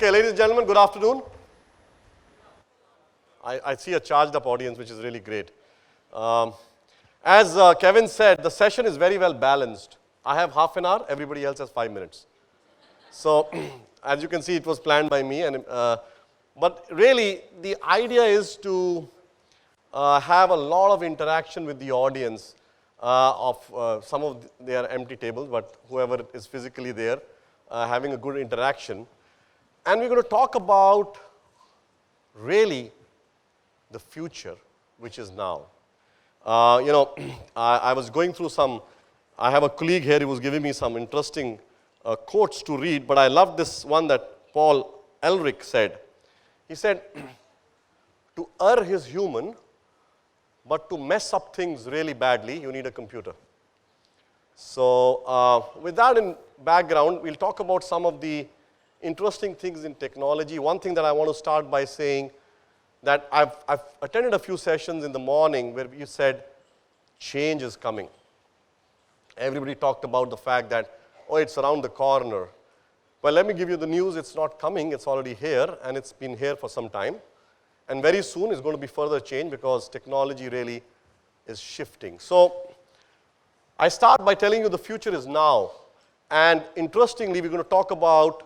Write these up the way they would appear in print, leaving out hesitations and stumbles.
Okay, ladies and gentlemen, good afternoon. I see a charged up audience, which is really great. As Kevin said, the session is very well balanced. I have half an hour, everybody else has 5 minutes. So, as you can see, it was planned by me. But really, the idea is to have a lot of interaction with the audience of some of their empty tables, but whoever is physically there, having a good interaction. And we're going to talk about really the future, which is now. I was going through I have a colleague here who was giving me some interesting quotes to read, but I love this one that Paul Ehrlich said. He said, to err is human, but to mess up things really badly, you need a computer. So with that in background, we'll talk about some of the interesting things in technology. One thing that I want to start by saying that I've attended a few sessions in the morning where you said change is coming. Everybody talked about the fact that, oh, it's around the corner. Well, let me give you the news. It's not coming. It's already here, and it's been here for some time. And very soon is going to be further change because technology really is shifting. So I start by telling you the future is now. And interestingly, we're going to talk about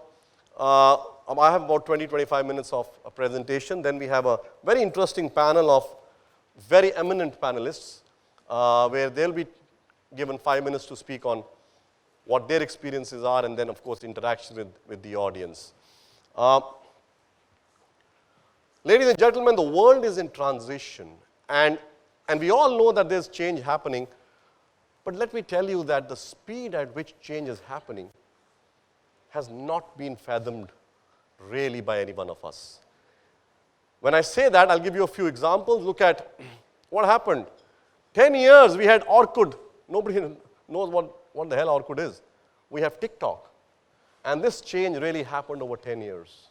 I have about 20-25 minutes of a presentation. Then we have a very interesting panel of very eminent panelists where they'll be given 5 minutes to speak on what their experiences are, and then, of course, interaction with the audience. Ladies and gentlemen, the world is in transition, and we all know that there's change happening, but let me tell you that the speed at which change is happening has not been fathomed really by any one of us. When I say that, I'll give you a few examples. Look at what happened. 10 years we had Orkut. Nobody knows what the hell Orkut is. We have TikTok. And this change really happened over 10 years.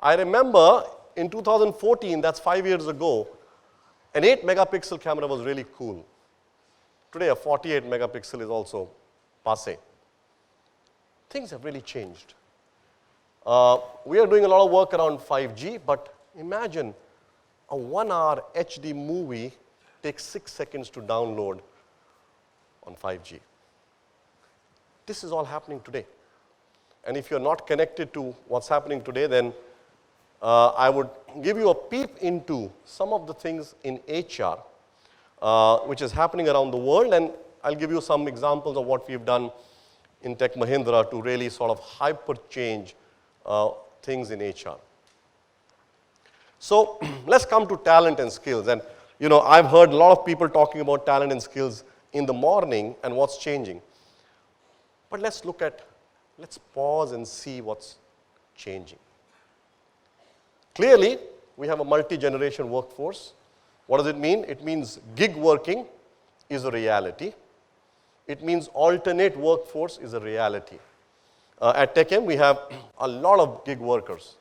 I remember in 2014, that's 5 years ago, an 8 megapixel camera was really cool. Today a 48 megapixel is also passé. Things have really changed. We are doing a lot of work around 5G, but imagine a 1 hour HD movie takes 6 seconds to download on 5G. This is all happening today. And if you're not connected to what's happening today, then I would give you a peep into some of the things in HR which is happening around the world, and I'll give you some examples of what we've done in Tech Mahindra to really sort of hyper change things in HR. So let's come to talent and skills. And I've heard a lot of people talking about talent and skills in the morning and what's changing. But let's pause and see what's changing. Clearly, we have a multi-generation workforce. What does it mean? It means gig working is a reality. It means alternate workforce is a reality. At TechM, we have a lot of gig workers.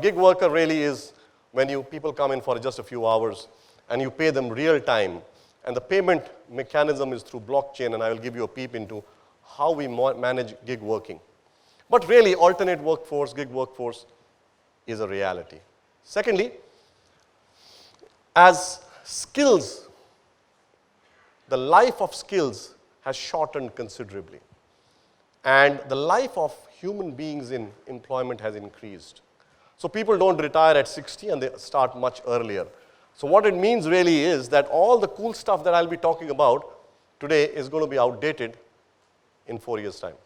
Gig worker really is when people come in for just a few hours and you pay them real time. And the payment mechanism is through blockchain, and I will give you a peep into how we manage gig working. But really, alternate workforce, gig workforce is a reality. Secondly, as skills, the life of skills has shortened considerably. And the life of human beings in employment has increased. So people don't retire at 60 and they start much earlier. So what it means really is that all the cool stuff that I'll be talking about today is going to be outdated in 4 years' time.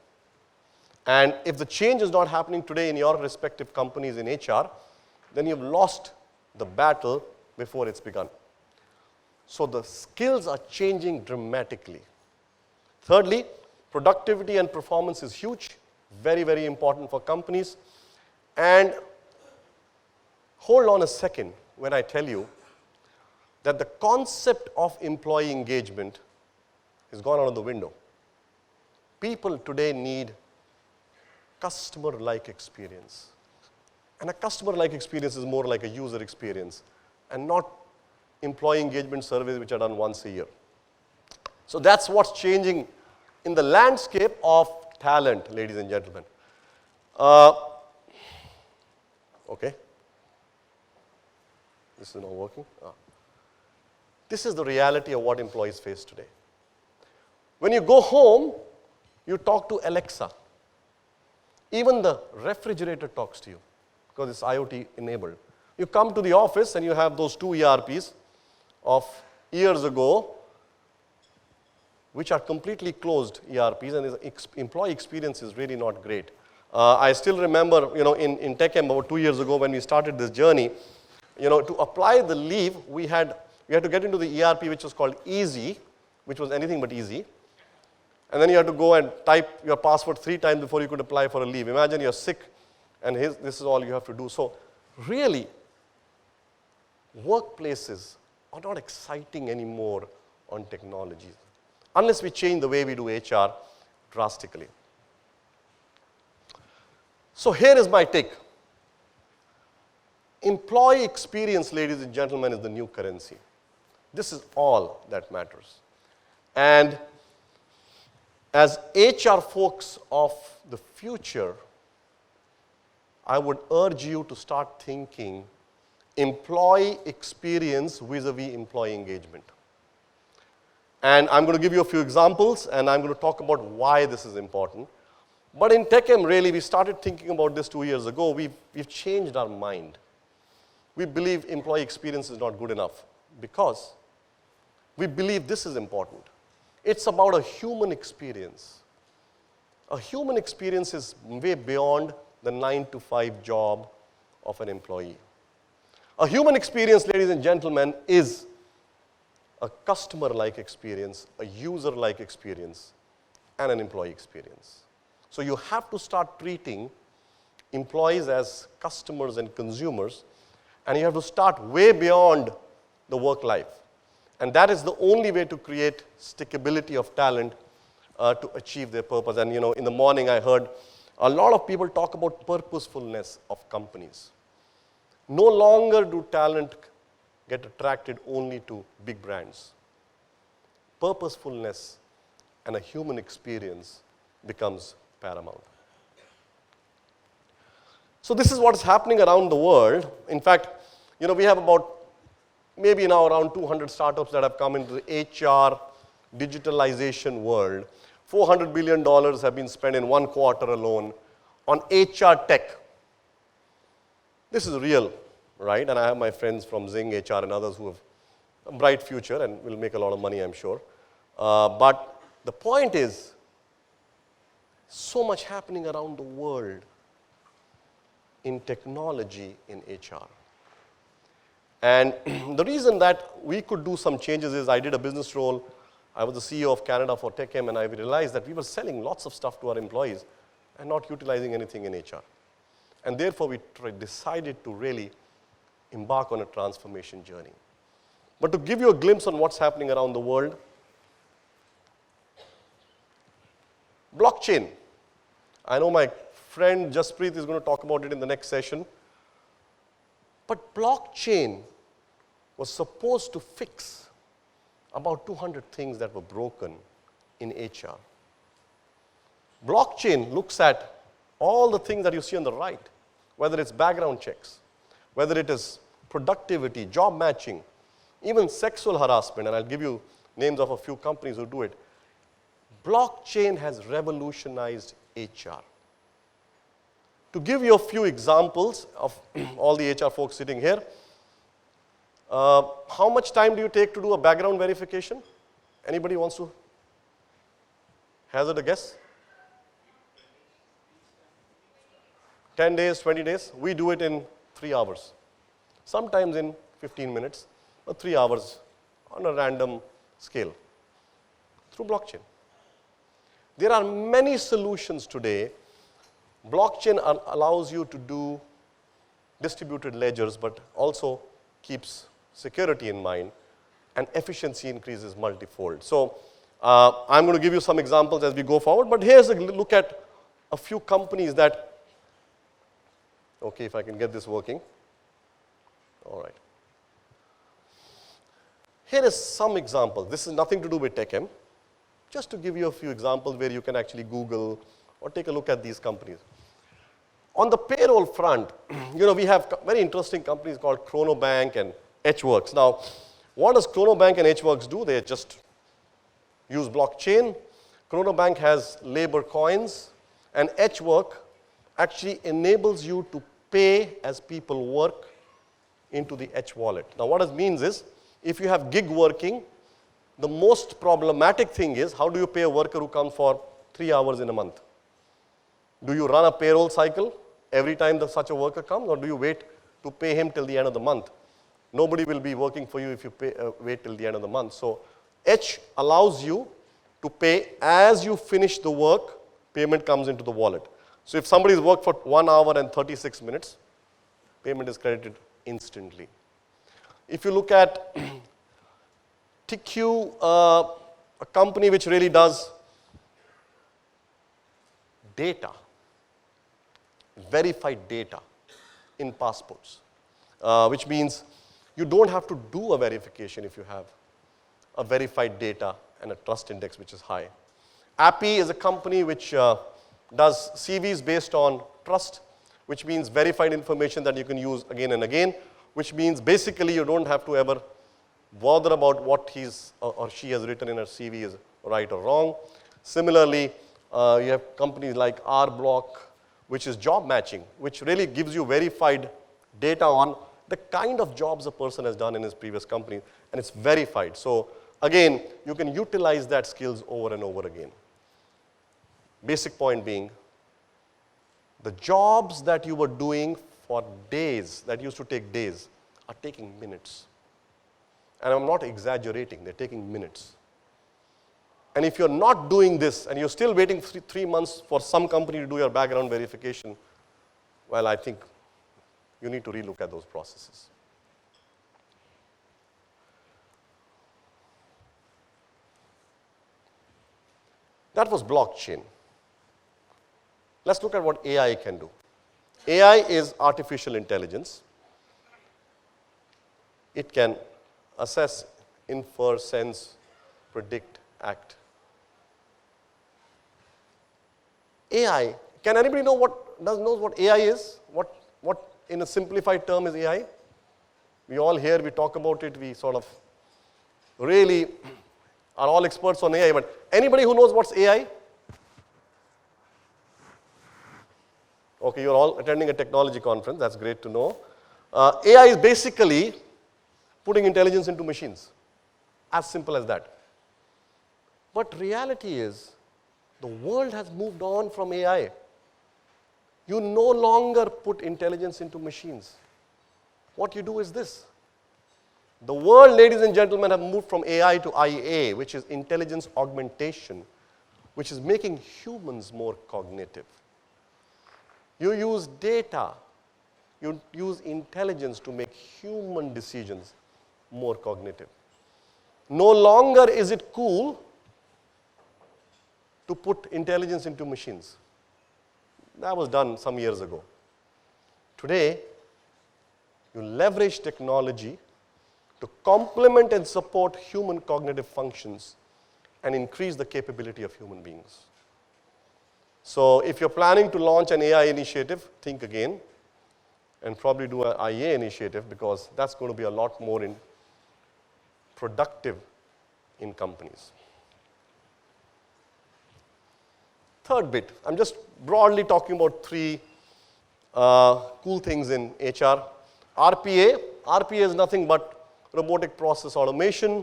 And if the change is not happening today in your respective companies in HR, then you've lost the battle before it's begun. So the skills are changing dramatically. Thirdly, productivity and performance is huge, very, very important for companies. And hold on a second when I tell you that the concept of employee engagement has gone out of the window. People today need customer-like experience. And a customer-like experience is more like a user experience and not employee engagement surveys which are done once a year. So that's what's changing in the landscape of talent, ladies and gentlemen. Okay? This is not working. This is the reality of what employees face today. When you go home, you talk to Alexa. Even the refrigerator talks to you because it's IoT enabled. You come to the office and you have those two ERPs of years ago, which are completely closed ERPs, and the employee experience is really not great. I still remember, in TechM about 2 years ago when we started this journey, to apply the leave, we had to get into the ERP which was called Easy, which was anything but easy. And then you had to go and type your password 3 times before you could apply for a leave. Imagine you're sick and this is all you have to do. So really, workplaces are not exciting anymore on technology, unless we change the way we do HR drastically. So here is my take. Employee experience, ladies and gentlemen, is the new currency. This is all that matters. And as HR folks of the future, I would urge you to start thinking employee experience vis-a-vis employee engagement. And I'm going to give you a few examples, and I'm going to talk about why this is important. But in TechM, really, we started thinking about this 2 years ago. We've changed our mind. We believe employee experience is not good enough because we believe this is important. It's about a human experience. A human experience is way beyond the 9-to-5 job of an employee. A human experience, ladies and gentlemen, is a customer-like experience, a user-like experience, and an employee experience. So you have to start treating employees as customers and consumers, and you have to start way beyond the work life. And that is the only way to create stickability of talent to achieve their purpose. And in the morning I heard a lot of people talk about purposefulness of companies. No longer do talent get attracted only to big brands. Purposefulness and a human experience becomes paramount. So this is what is happening around the world. In fact, we have about maybe now around 200 startups that have come into the HR digitalization world. $400 billion have been spent in 1 quarter alone on HR tech. This is real, right? And I have my friends from Zing HR and others who have a bright future and will make a lot of money, I'm sure. But the point is, so much happening around the world in technology in HR. And the reason that we could do some changes is I did a business role. I was the CEO of Canada for TechM, and I realized that we were selling lots of stuff to our employees and not utilizing anything in HR. And therefore, we decided to really embark on a transformation journey. But to give you a glimpse on what's happening around the world, blockchain. I know my friend Jaspreet is going to talk about it in the next session. But blockchain was supposed to fix about 200 things that were broken in HR. Blockchain looks at all the things that you see on the right, whether it's background checks, whether it is productivity, job matching, even sexual harassment, and I'll give you names of a few companies who do it. Blockchain has revolutionized HR. To give you a few examples of all the HR folks sitting here, how much time do you take to do a background verification? Anybody wants to hazard a guess? 10 days, 20 days? We do it in 3 hours. Sometimes in 15 minutes, but 3 hours on a random scale through blockchain. There are many solutions today. Blockchain allows you to do distributed ledgers, but also keeps security in mind, and efficiency increases multifold. So I'm going to give you some examples as we go forward, but here's a look at a few companies that, okay, if I can get this working. All right. Here is some examples. This is nothing to do with TechM. Just to give you a few examples where you can actually Google or take a look at these companies. On the payroll front, we have very interesting companies called Chronobank and HWorks. Now, what does Chronobank and HWorks do? They just use blockchain. Chronobank has labor coins, and HWork actually enables you to pay as people work into the H wallet. Now, what it means is, if you have gig working, the most problematic thing is, how do you pay a worker who comes for 3 hours in a month? Do you run a payroll cycle every time such a worker comes, or do you wait to pay him till the end of the month? Nobody will be working for you if you wait till the end of the month. So H allows you to pay as you finish the work, payment comes into the wallet. So if somebody has worked for 1 hour and 36 minutes, payment is credited instantly. If you look at TQ, a company which really does data, verified data in passports, which means you don't have to do a verification if you have a verified data and a trust index which is high. Appy is a company which does CVs based on trust, which means verified information that you can use again and again, which means basically you don't have to ever bother about what he's or she has written in her CV is right or wrong. Similarly, you have companies like RBlock, which is job matching, which really gives you verified data on the kind of jobs a person has done in his previous company, and it's verified. So again, you can utilize that skills over and over again. Basic point being, the jobs that you were doing for days, that used to take days, are taking minutes. And I'm not exaggerating, they're taking minutes. And if you're not doing this, and you're still waiting 3 months for some company to do your background verification, well, I think you need to relook at those processes. That was blockchain. Let's look at what AI can do. AI is artificial intelligence. It can assess, infer, sense, predict, act. AI, can anybody know knows what AI is? What in a simplified term is AI? We all hear, we talk about it, we sort of really are all experts on AI, but anybody who knows what's AI? Okay, you're all attending a technology conference, that's great to know. AI is basically putting intelligence into machines, as simple as that. But reality is, the world has moved on from AI. You no longer put intelligence into machines. What you do is this. The world, ladies and gentlemen, have moved from AI to IA, which is intelligence augmentation, which is making humans more cognitive. You use data, you use intelligence to make human decisions more cognitive. No longer is it cool to put intelligence into machines. That was done some years ago. Today, you leverage technology to complement and support human cognitive functions and increase the capability of human beings. So if you're planning to launch an AI initiative, think again and probably do an IA initiative, because that's going to be a lot more productive in companies. Third bit, I'm just broadly talking about 3 cool things in HR. RPA is nothing but robotic process automation.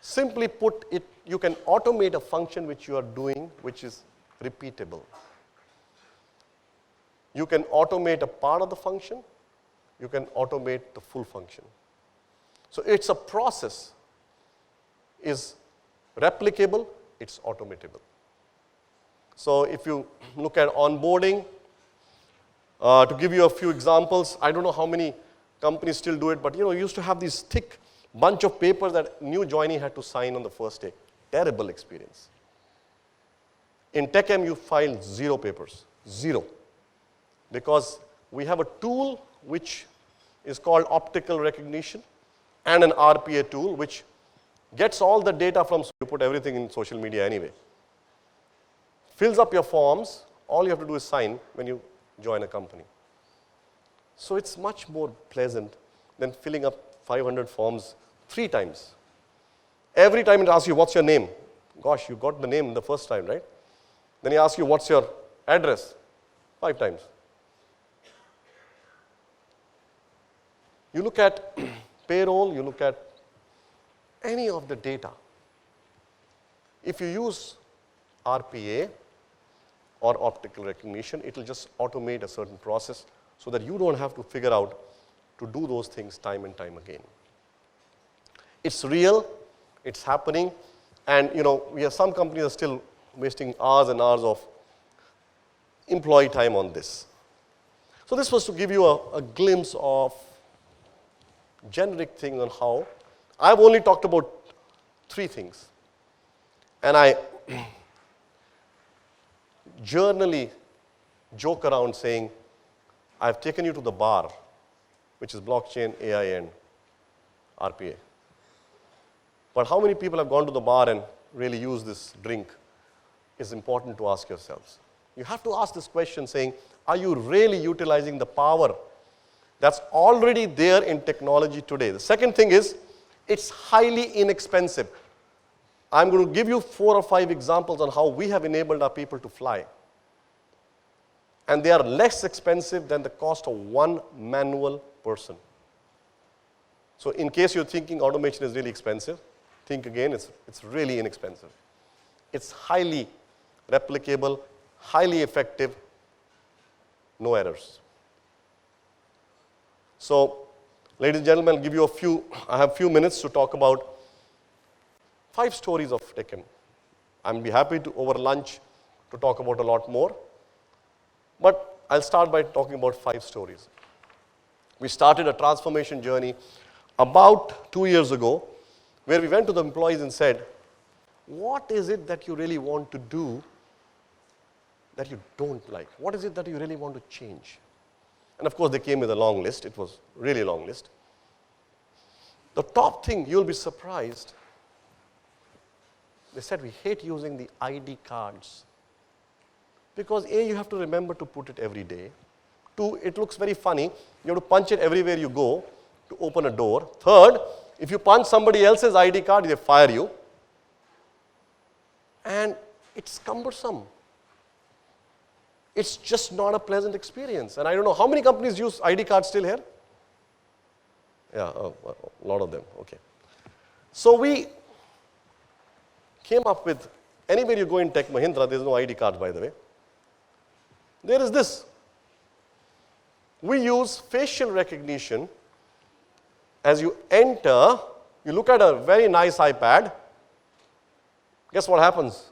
Simply put, you can automate a function which you are doing, which is repeatable. You can automate a part of the function. You can automate the full function. So it's a process, is replicable, it's automatable. So if you look at onboarding, to give you a few examples, I don't know how many companies still do it, but you used to have this thick bunch of papers that new joinee had to sign on the first day. Terrible experience. In TechM, you filed 0 papers, 0. Because we have a tool which is called optical recognition and an RPA tool which gets all the data from, you put everything in social media anyway. Fills up your forms, all you have to do is sign when you join a company. So it's much more pleasant than filling up 500 forms 3 times. Every time it asks you, what's your name? Gosh, you got the name the first time, right? Then he asks you, what's your address? 5 times. You look at payroll, you look at any of the data. If you use RPA or optical recognition, it will just automate a certain process so that you don't have to figure out to do those things time and time again. It's real, it's happening, and we have some companies are still wasting hours and hours of employee time on this. So this was to give you a glimpse of generic things on how. I've only talked about 3 things. And I journally joke around saying, I've taken you to the bar, which is blockchain, AI, and RPA. But how many people have gone to the bar and really used this drink is important to ask yourselves. You have to ask this question saying, are you really utilizing the power that's already there in technology today? The second thing is, it's highly inexpensive. I'm going to give you 4 or 5 examples on how we have enabled our people to fly. And they are less expensive than the cost of 1 manual person. So in case you're thinking automation is really expensive, think again, it's really inexpensive. It's highly replicable, highly effective, no errors. So, ladies and gentlemen, I'll give you I have a few minutes to talk about 5 stories of Tekken. I'll be happy to, over lunch, to talk about a lot more. But I'll start by talking about 5 stories. We started a transformation journey about 2 years ago, where we went to the employees and said, what is it that you really want to do that you don't like? What is it that you really want to change? And of course, they came with a long list. It was really a long list. The top thing, you'll be surprised, they said, we hate using the ID cards. Because A, you have to remember to put it every day. 2, it looks very funny. You have to punch it everywhere you go to open a door. 3rd, if you punch somebody else's ID card, they fire you. And it's cumbersome. It's just not a pleasant experience. And I don't know, how many companies use ID cards still here? Yeah, a lot of them, okay. So we came up with, anywhere you go in Tech Mahindra, there's no ID cards, by the way. There is this. We use facial recognition. As you enter, you look at a very nice iPad. Guess what happens?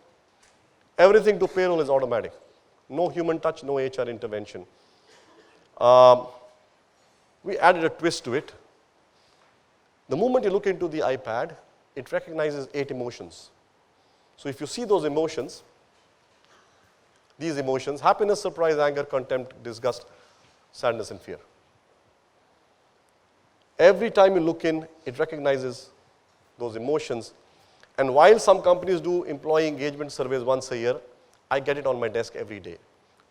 Everything to payroll is automatic. No human touch, no HR intervention. We added a twist to it. The moment you look into the iPad, it recognizes 8 emotions. So if you see those emotions, these emotions, happiness, surprise, anger, contempt, disgust, sadness, and fear. Every time you look in, it recognizes those emotions. And while some companies do employee engagement surveys once a year, I get it on my desk every day.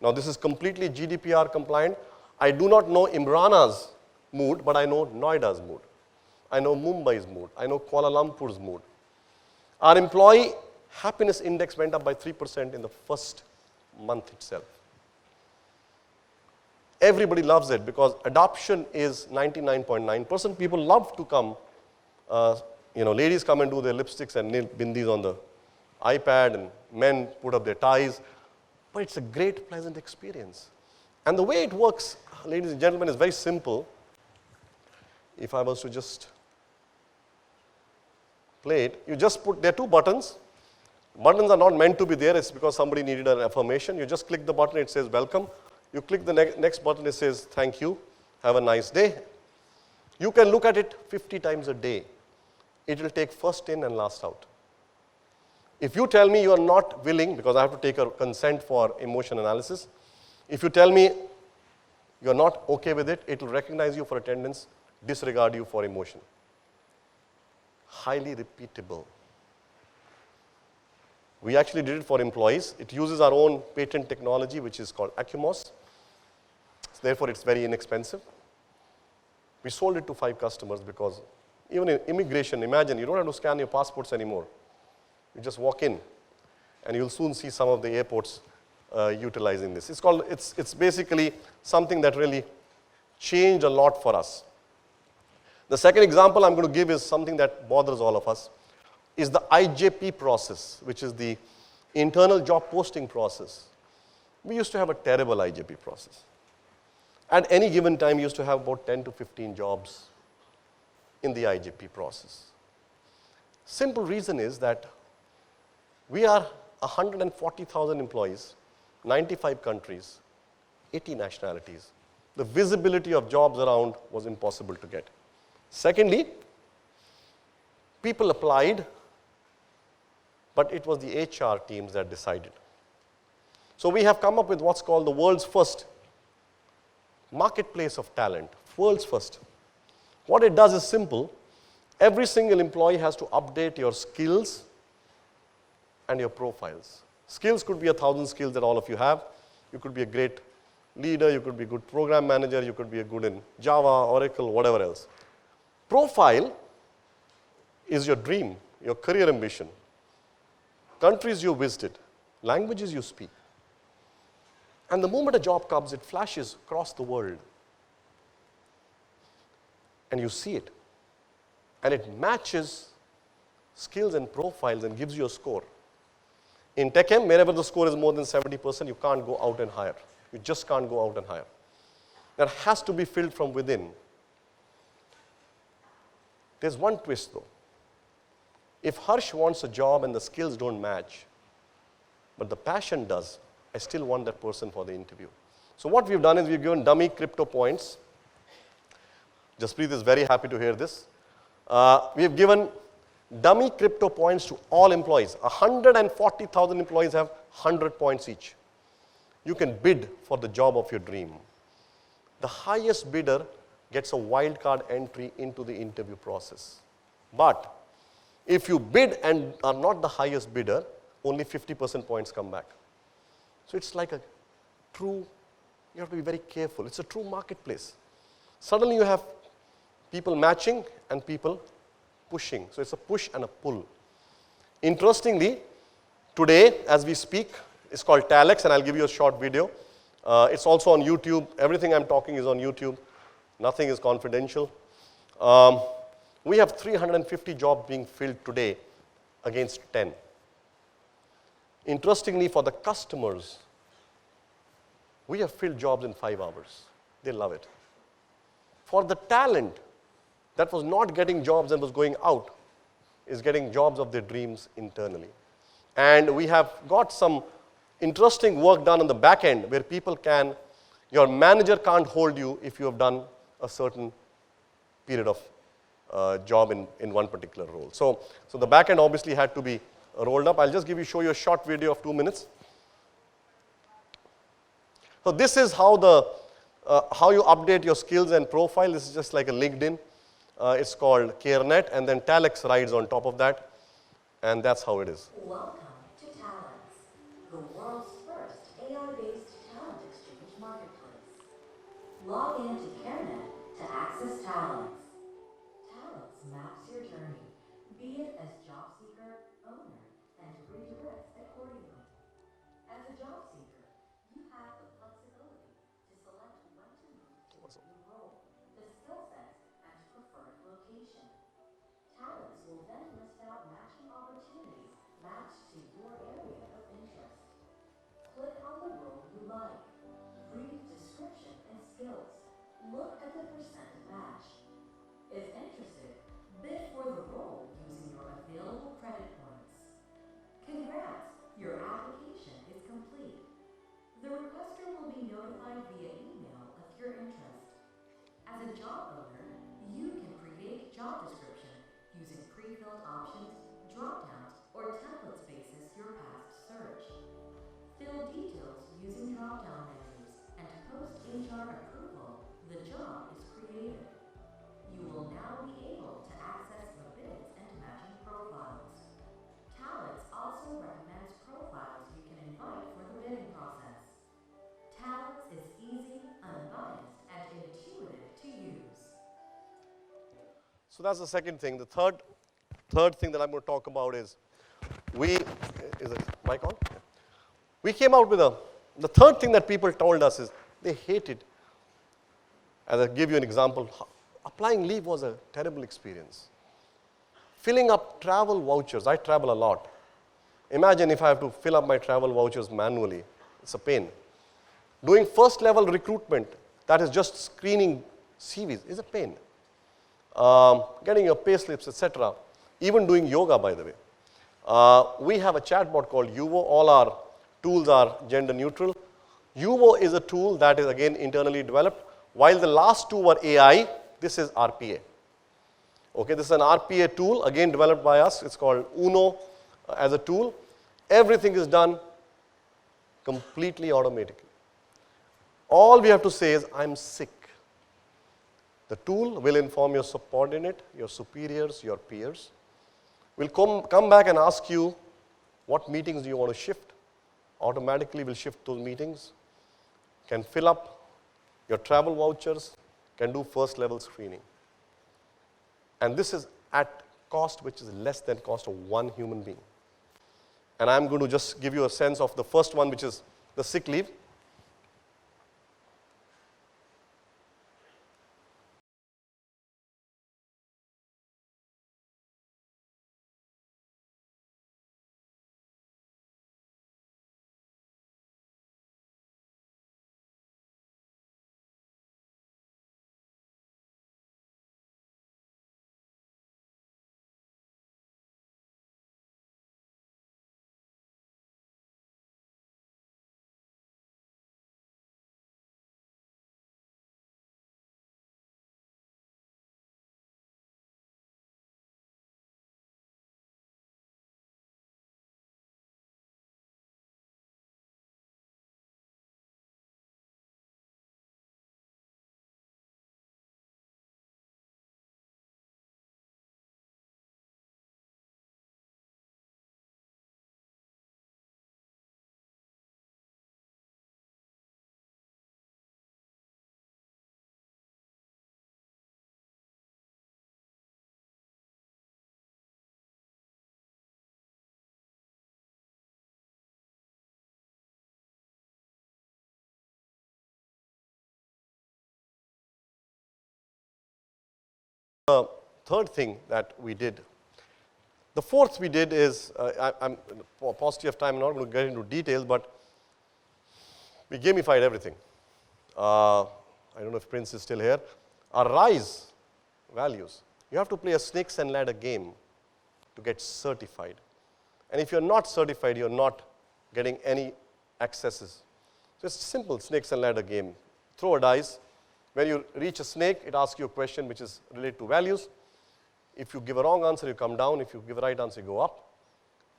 Now, this is completely GDPR compliant. I do not know Imrana's mood, but I know Noida's mood. I know Mumbai's mood. I know Kuala Lumpur's mood. Our employee happiness index went up by 3% in the first month itself. Everybody loves it because adoption is 99.9%. People love to come, ladies come and do their lipsticks and nail bindis on the iPad, and men put up their ties. But it's a great, pleasant experience. And the way it works, ladies and gentlemen, is very simple. If I was to just play it, you just put, there are 2 buttons. Buttons are not meant to be there. It's because somebody needed an affirmation. You just click the button, it says welcome. You click the next button, it says thank you, have a nice day. You can look at it 50 times a day. It will take first in and last out. If you tell me you are not willing, because I have to take a consent for emotion analysis, if you tell me you are not okay with it, it will recognize you for attendance, disregard you for emotion. Highly repeatable. We actually did it for employees. It uses our own patent technology, which is called Acumos. Therefore, it's very inexpensive. We sold it to 5 customers because even in immigration, imagine you don't have to scan your passports anymore. You just walk in, and you'll soon see some of the airports utilizing this. It's basically something that really changed a lot for us. The second example I'm going to give is something that bothers all of us, is the IJP process, which is the internal job posting process. We used to have a terrible IJP process. At any given time, we used to have about 10 to 15 jobs in the IJP process. Simple reason is that we are 140,000 employees, 95 countries, 80 nationalities. The visibility of jobs around was impossible to get. Secondly, people applied, but it was the HR teams that decided. So we have come up with what's called the world's first marketplace of talent, world's first. What it does is simple. Every single employee has to update your skills and your profiles. Skills could be 1,000 skills that all of you have. You could be a great leader, you could be a good program manager, you could be a good in Java, Oracle, whatever else. Profile is your dream, your career ambition, countries you visited, languages you speak. And the moment a job comes, it flashes across the world. And you see it. And it matches skills and profiles and gives you a score. In TechM, wherever the score is more than 70%, you can't go out and hire. You just can't go out and hire. That has to be filled from within. There's one twist though. If Harsh wants a job and the skills don't match, but the passion does, I still want that person for the interview. So what we've done is we've given dummy crypto points. Jaspreet is very happy to hear this. We have given dummy crypto points to all employees. 140,000 employees have 100 points each. You can bid for the job of your dream. The highest bidder gets a wildcard entry into the interview process. But if you bid and are not the highest bidder, only 50% points come back. So it's like a true, you have to be very careful. It's a true marketplace. Suddenly you have people matching and people pushing. So it's a push and a pull. Interestingly, today as we speak, it's called Talex, and I'll give you a short video. It's also on YouTube. Everything I'm talking is on YouTube. Nothing is confidential. We have 350 jobs being filled today against 10. Interestingly, for the customers, we have filled jobs in 5 hours. They love it. For the talent that was not getting jobs and was going out, is getting jobs of their dreams internally. And we have got some interesting work done on the back end where people can, your manager can't hold you if you have done a certain period of job in one particular role. So the back end obviously had to be rolled up. I'll just show you a short video of 2 minutes. So this is how you update your skills and profile. This is just like a LinkedIn. It's called CareNet, and then Talex rides on top of that, and that's how it is. Welcome to Talents, the world's first AI-based talent exchange marketplace. Log in to CareNet to access Talents. Talents maps your journey, be it as job seeker, owner, and redirects accordingly. As a job seeker, you have the flexibility to select when to move to a new role, the skill sets, and preferred location. Talents will then list out matching opportunities matched to your area of interest. Click on the role you like. Read description and skills. Look at the percent match. If interested, bid for the role using your available credit points. Congrats! Your application is complete. The requester will be notified via email of your interest. As a job owner, you can create job description using pre-filled options, drop-downs, or template spaces your past search. Fill details using drop-down menus, and post-HR approval, the job is created. You will now be able to access the bids and matching profiles. Talents also recommends So that's the second thing. The third thing that I'm going to talk about is is the mic on? Yeah. We came out with the third thing that people told us is they hated. As I give you an example, applying leave was a terrible experience. Filling up travel vouchers, I travel a lot. Imagine if I have to fill up my travel vouchers manually. It's a pain. Doing first level recruitment, that is just screening CVs, is a pain. Getting your pay slips, etc. Even doing yoga, by the way. We have a chatbot called Yuvo. All our tools are gender neutral. Yuvo is a tool that is again internally developed. While the last two were AI, this is RPA. Okay, this is an RPA tool, again developed by us. It's called Uno as a tool. Everything is done completely automatically. All we have to say is, I'm sick. The tool will inform your subordinate, your superiors, your peers. We'll come back and ask you what meetings do you want to shift. Automatically will shift those meetings. Can fill up your travel vouchers, can do first level screening. And this is at cost which is less than cost of one human being. And I'm going to just give you a sense of the first one, which is the sick leave. The third thing that we did, the fourth we did is, for paucity of time, I'm not going to get into details, but we gamified everything. I don't know if Prince is still here. Our RISE values. You have to play a snakes and ladder game to get certified. And if you're not certified, you're not getting any accesses. So it's a simple snakes and ladder game. Throw a dice. When you reach a snake, it asks you a question which is related to values. If you give a wrong answer, you come down. If you give a right answer, you go up.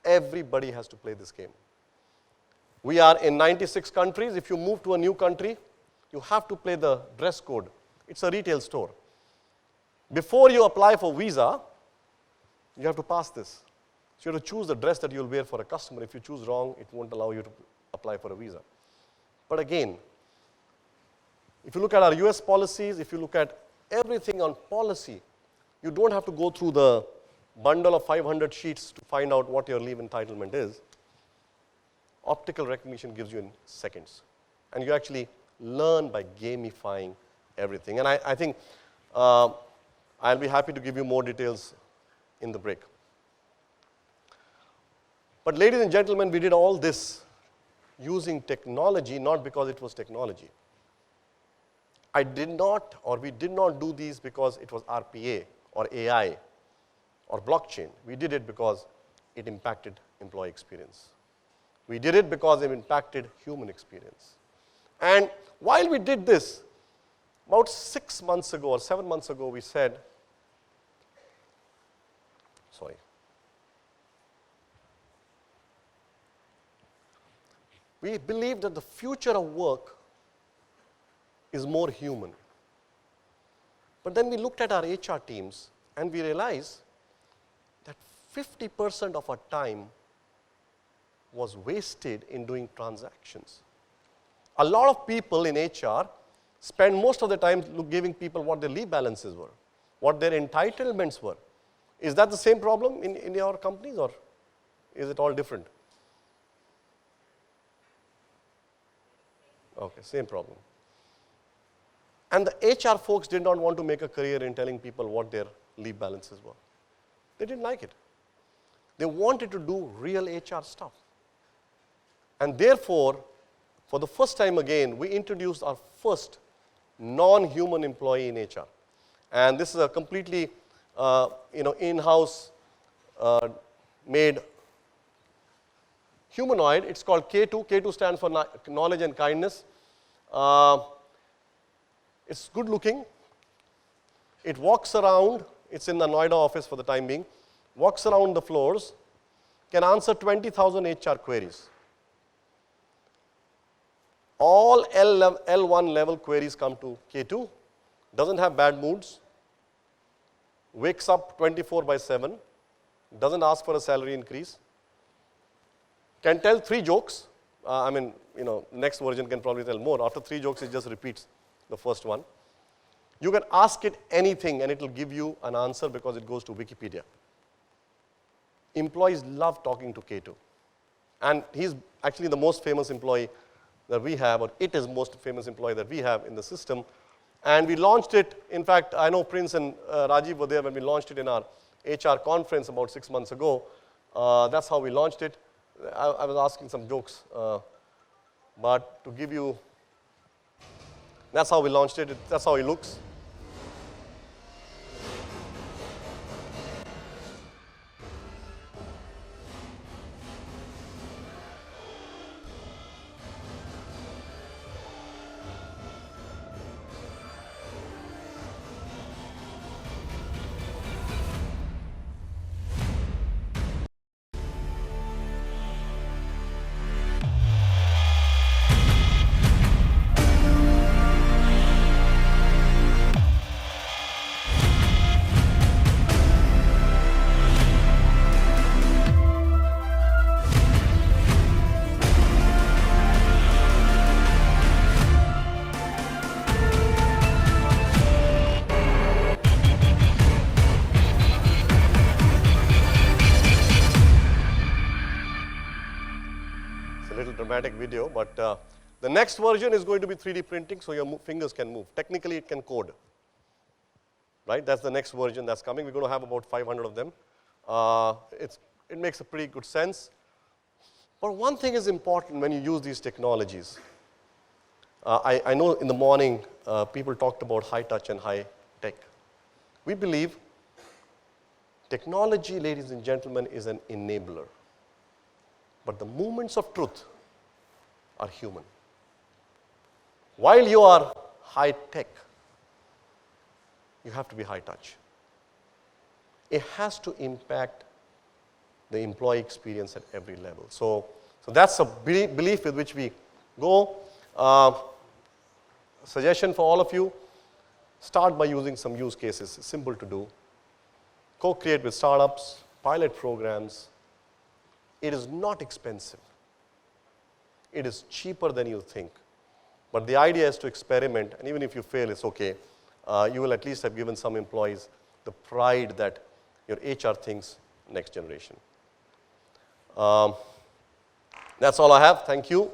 Everybody has to play this game. We are in 96 countries. If you move to a new country, you have to play the dress code. It's a retail store. Before you apply for visa, you have to pass this. So you have to choose the dress that you'll wear for a customer. If you choose wrong, it won't allow you to apply for a visa. But again, if you look at our US policies, if you look at everything on policy, you don't have to go through the bundle of 500 sheets to find out what your leave entitlement is. Optical recognition gives you in seconds. And you actually learn by gamifying everything. And I think I'll be happy to give you more details in the break. But ladies and gentlemen, we did all this using technology, not because it was technology. We did not do these because it was RPA or AI or blockchain. We did it because it impacted employee experience. We did it because it impacted human experience. And while we did this, about 6 months ago or 7 months ago, we said, we believe that the future of work is more human. But then we looked at our HR teams and we realized that 50% of our time was wasted in doing transactions. A lot of people in HR spend most of the time giving people what their leave balances were. what their entitlements were. Is that the same problem in your companies, or is it all different? Okay, same problem. And the HR folks did not want to make a career in telling people what their leave balances were. They didn't like it. They wanted to do real HR stuff. And therefore, for the first time again, we introduced our first non-human employee in HR. And this is a completely in-house made humanoid. It's called K2. K2 stands for knowledge and kindness. It's good looking. It walks around. It's in the Noida office for the time being. Walks around the floors. Can answer 20,000 HR queries. All L1 level queries come to K2. Doesn't have bad moods. Wakes up 24/7. Doesn't ask for a salary increase. Can tell 3 jokes. Next version can probably tell more. After 3 jokes, it just repeats the first one. You can ask it anything and it will give you an answer because it goes to Wikipedia. Employees love talking to K2. And he's actually the most famous employee that we have, or it is most famous employee that we have in the system. And we launched it, in fact, I know Prince and Rajiv were there when we launched it in our HR conference about 6 months ago. That's how we launched it. I was asking some jokes, but to give you, that's how we launched it. That's how it looks. Dramatic video, but the next version is going to be 3D printing, so your fingers can move. Technically, it can code. Right? That's the next version that's coming. We're going to have about 500 of them. It makes a pretty good sense. But one thing is important when you use these technologies. I know in the morning people talked about high touch and high tech. We believe technology, ladies and gentlemen, is an enabler. But the moments of truth are human. While you are high tech, you have to be high touch. It has to impact the employee experience at every level. So that's a belief with which we go. Suggestion for all of you, start by using some use cases. It's simple to do. Co-create with startups, pilot programs. It is not expensive. It is cheaper than you think. But the idea is to experiment, and even if you fail, it's okay. You will at least have given some employees the pride that your HR thinks next generation. That's all I have. Thank you.